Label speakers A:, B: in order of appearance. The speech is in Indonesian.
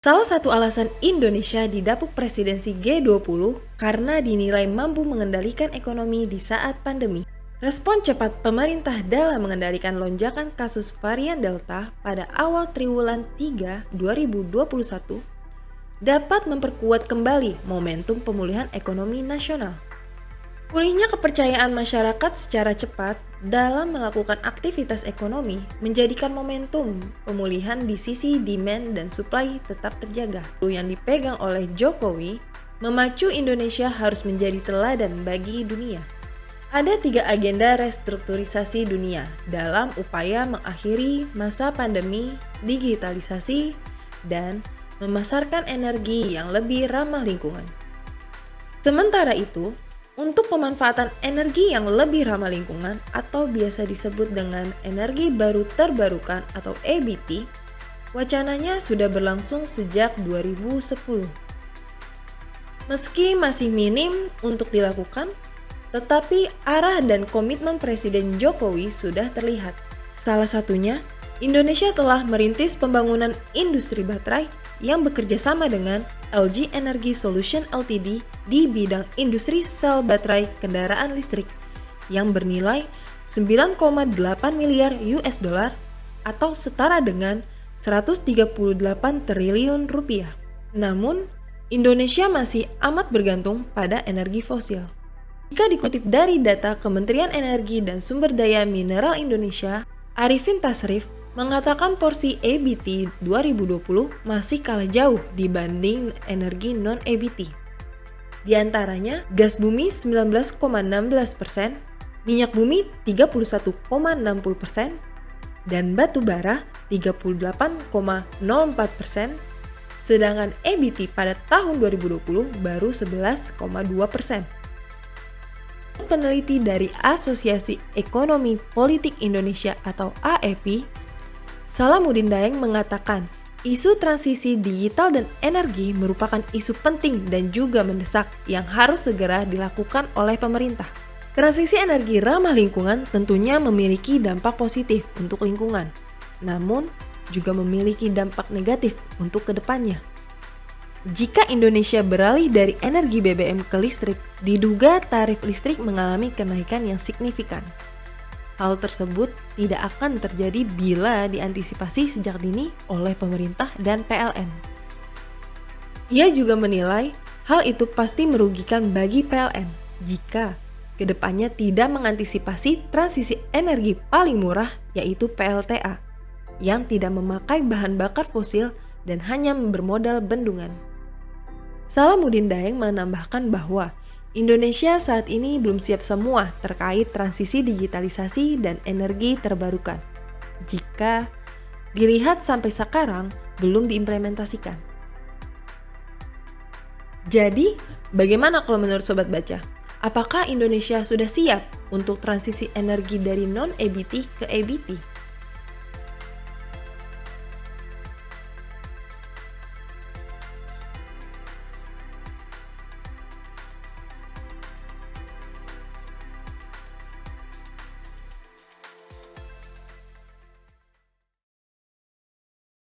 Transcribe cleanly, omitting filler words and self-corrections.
A: Salah satu alasan Indonesia didapuk presidensi G20 karena dinilai mampu mengendalikan ekonomi di saat pandemi. Respon cepat pemerintah dalam mengendalikan lonjakan kasus varian Delta pada awal triwulan 3 2021 dapat memperkuat kembali momentum pemulihan ekonomi nasional. Pulihnya kepercayaan masyarakat secara cepat dalam melakukan aktivitas ekonomi menjadikan momentum pemulihan di sisi demand dan supply tetap terjaga. Yang dipegang oleh Jokowi memacu Indonesia harus menjadi teladan bagi dunia. Ada 3 agenda restrukturisasi dunia dalam upaya mengakhiri masa pandemi, digitalisasi, dan memasarkan energi yang lebih ramah lingkungan. Sementara itu, untuk pemanfaatan energi yang lebih ramah lingkungan atau biasa disebut dengan energi baru terbarukan atau EBT, wacananya sudah berlangsung sejak 2010. Meski masih minim untuk dilakukan, tetapi arah dan komitmen Presiden Jokowi sudah terlihat. Salah satunya, Indonesia telah merintis pembangunan industri baterai yang bekerja sama dengan LG Energy Solution Ltd di bidang industri sel baterai kendaraan listrik yang bernilai 9,8 miliar US dollar atau setara dengan 138 triliun rupiah. Namun, Indonesia masih amat bergantung pada energi fosil. Jika dikutip dari data Kementerian Energi dan Sumber Daya Mineral Indonesia, Arifin Tasrif mengatakan porsi EBT 2020 masih kalah jauh dibanding energi non-EBT. Di antaranya, gas bumi 19,16%, minyak bumi 31,60%, dan batu bara 38,04%, sedangkan EBT pada tahun 2020 baru 11,2%. Peneliti dari Asosiasi Ekonomi Politik Indonesia atau AEPI, Salamuddin Daeng mengatakan, isu transisi digital dan energi merupakan isu penting dan juga mendesak yang harus segera dilakukan oleh pemerintah. Transisi energi ramah lingkungan tentunya memiliki dampak positif untuk lingkungan, namun juga memiliki dampak negatif untuk kedepannya. Jika Indonesia beralih dari energi BBM ke listrik, diduga tarif listrik mengalami kenaikan yang signifikan. Hal tersebut tidak akan terjadi bila diantisipasi sejak dini oleh pemerintah dan PLN. Ia juga menilai hal itu pasti merugikan bagi PLN jika kedepannya tidak mengantisipasi transisi energi paling murah yaitu PLTA yang tidak memakai bahan bakar fosil dan hanya bermodal bendungan. Salamuddin Daeng menambahkan bahwa Indonesia saat ini belum siap semua terkait transisi digitalisasi dan energi terbarukan. Jika dilihat sampai sekarang belum diimplementasikan. Jadi, bagaimana kalau menurut Sobat Baca? Apakah Indonesia sudah siap untuk transisi energi dari non-EBT ke EBT?